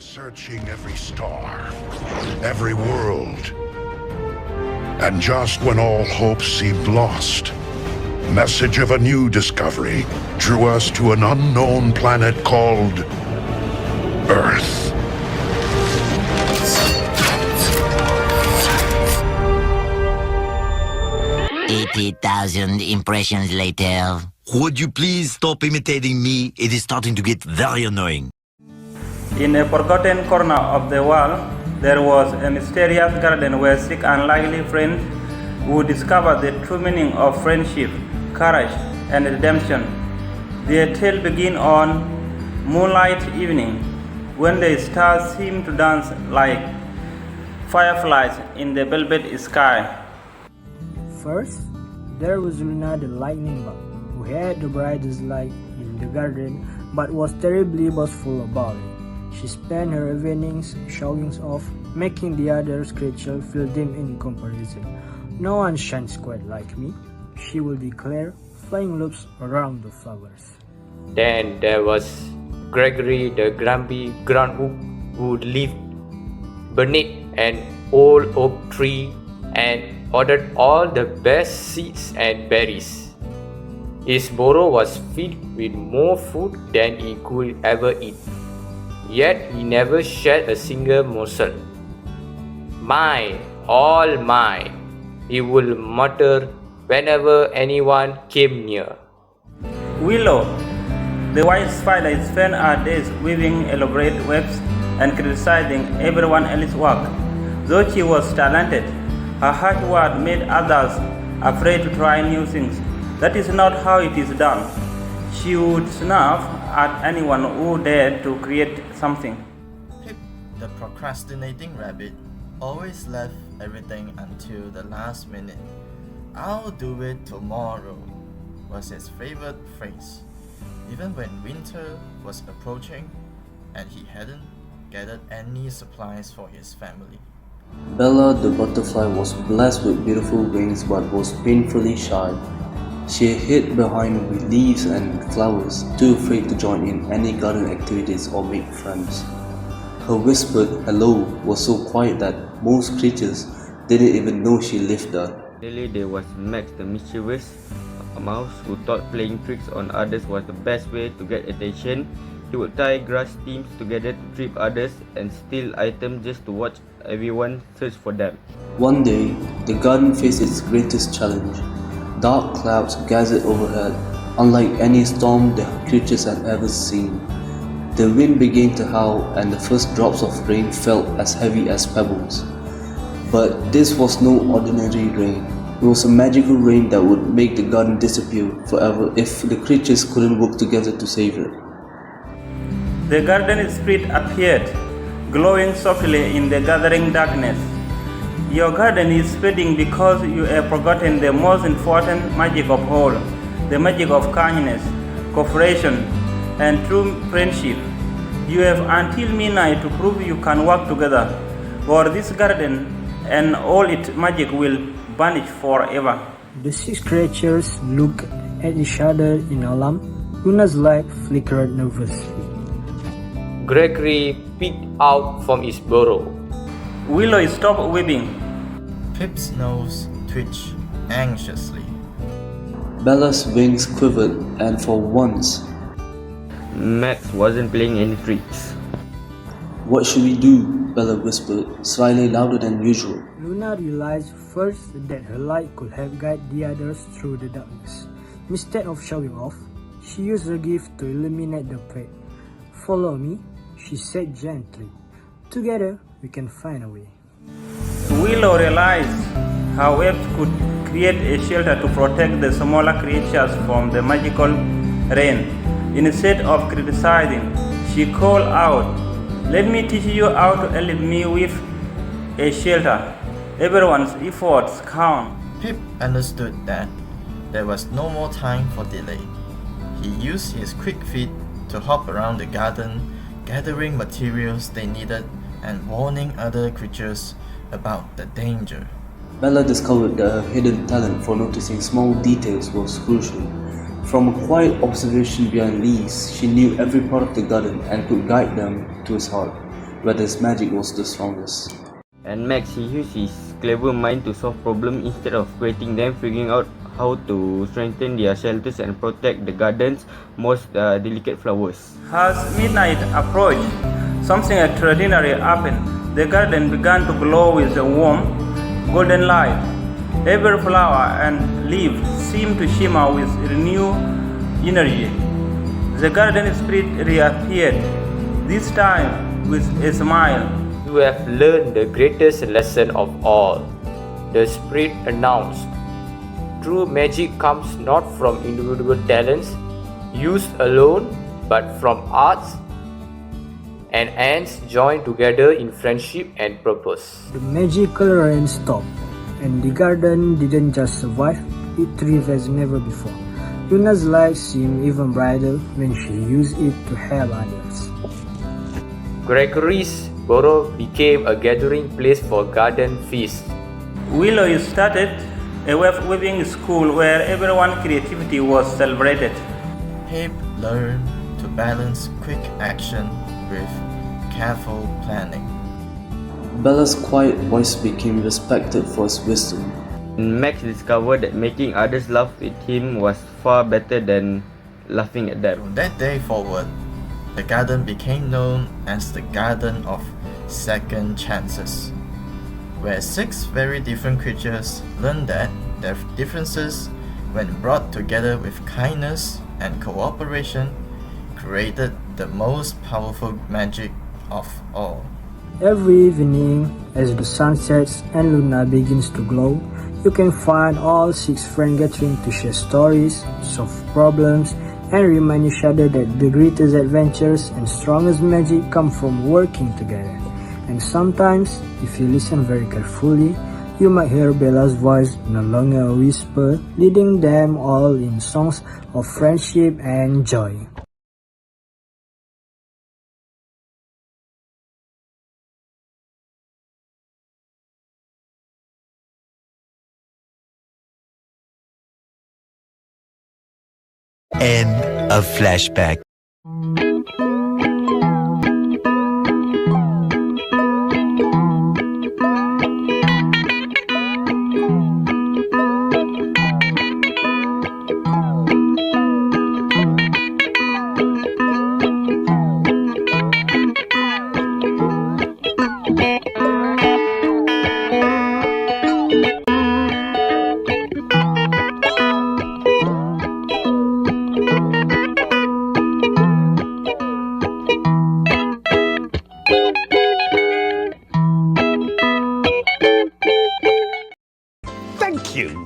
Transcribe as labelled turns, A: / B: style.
A: Searching every star, every world. And just when all hope seemed lost, message of a new discovery drew us to an unknown planet called Earth.
B: $80,000 impressions later.
C: Would you please stop imitating me? It is starting to get very annoying.
D: In a forgotten corner of the world, there was a mysterious garden where six unlikely friends would discover the true meaning of friendship, courage, and redemption. Their tale began on moonlight evening, when the stars seemed to dance like fireflies in the velvet sky.
E: First, there was Luna the lightning bug, who had the brightest light in the garden but was terribly boastful about it. She spent her evenings showing off, making the other creatures feel dim in comparison. No one shines quite like me, she will declare, flying loops around the flowers.
F: Then there was Gregory the grumpy groundhog who lived beneath an old oak tree and ordered all the best seeds and berries. His burrow was filled with more food than he could ever eat. Yet he never shared a single morsel. "Mine, all mine," he would mutter whenever anyone came near.
D: Willow, the white spider, spent her days weaving elaborate webs and criticizing everyone else's work. Though she was talented, her harsh word made others afraid to try new things. That is not how it is done. She would snuff at anyone who dared to create something.
G: Pip, the procrastinating rabbit, always left everything until the last minute. "I'll do it tomorrow," was his favorite phrase, even when winter was approaching and he hadn't gathered any supplies for his family.
H: Bella the butterfly was blessed with beautiful wings but was painfully shy. She hid behind leaves and flowers, too afraid to join in any garden activities or make friends. Her whispered hello was so quiet that most creatures didn't even know she lived there.
I: Finally, there was Max the mischievous mouse who thought playing tricks on others was the best way to get attention. He would tie grass stems together to trip others and steal items just to watch everyone search for them.
H: One day, the garden faced its greatest challenge. Dark clouds gathered overhead, unlike any storm the creatures had ever seen. The wind began to howl and the first drops of rain felt as heavy as pebbles. But this was no ordinary rain. It was a magical rain that would make the garden disappear forever if the creatures couldn't work together to save it.
D: The garden spirit appeared, glowing softly in the gathering darkness. Your garden is spreading because you have forgotten the most important magic of all, the magic of kindness, cooperation, and true friendship. You have until midnight to prove you can work together, or this garden and all its magic will vanish forever.
E: The six creatures looked at each other in alarm. Luna's light flickered nervously.
F: Gregory peeked out from his burrow.
D: Willow stopped weeping.
G: Pip's nose twitched anxiously.
H: Bella's wings quivered, and for once,
I: Max wasn't playing any tricks.
H: "What should we do?" Bella whispered, slightly louder than usual.
E: Luna realized first that her light could help guide the others through the darkness. Instead of showing off, she used her gift to illuminate the path. "Follow me," she said gently. "Together, we can find a way."
D: Willow realized her webs could create a shelter to protect the smaller creatures from the magical rain. Instead of criticizing, she called out, "Let me teach you how to help me with a shelter. Everyone's efforts count."
G: Pip understood that there was no more time for delay. He used his quick feet to hop around the garden, gathering materials they needed and warning other creatures about the danger.
H: Bella discovered that her hidden talent for noticing small details was crucial. From a quiet observation behind leaves, she knew every part of the garden and could guide them to his heart. where his magic was the strongest.
I: And Max, he used his clever mind to solve problems instead of creating them, figuring out how to strengthen their shelters and protect the garden's most delicate flowers.
D: As midnight approached, something extraordinary happened. The garden began to glow with a warm, golden light. Every flower and leaf seemed to shimmer with renewed energy. The garden spirit reappeared, this time with a smile.
F: You have learned the greatest lesson of all. The spirit announced. True magic comes not from individual talents used alone, but from arts and ants joined together in friendship and purpose.
E: The magical rain stopped, and the garden didn't just survive, it thrived as never before. Luna's life seemed even brighter when she used it to help others.
F: Gregory's burrow became a gathering place for garden feasts.
D: Willow started a web weaving school where everyone's creativity was celebrated.
G: Abe learned to balance quick action with careful planning.
H: Bella's quiet voice became respected for its wisdom.
I: And Max discovered that making others laugh at him was far better than laughing at them.
G: From that day forward, the garden became known as the Garden of Second Chances, where 6 very different creatures learned that their differences, when brought together with kindness and cooperation, created the most powerful magic of all.
E: Every evening, as the sun sets and Luna begins to glow, you can find all 6 friends gathering to share stories, solve problems, and remind each other that the greatest adventures and strongest magic come from working together. And sometimes, if you listen very carefully, you might hear Bella's voice, no longer a whisper, leading them all in songs of friendship and joy.
C: End of flashback.
J: Thank you.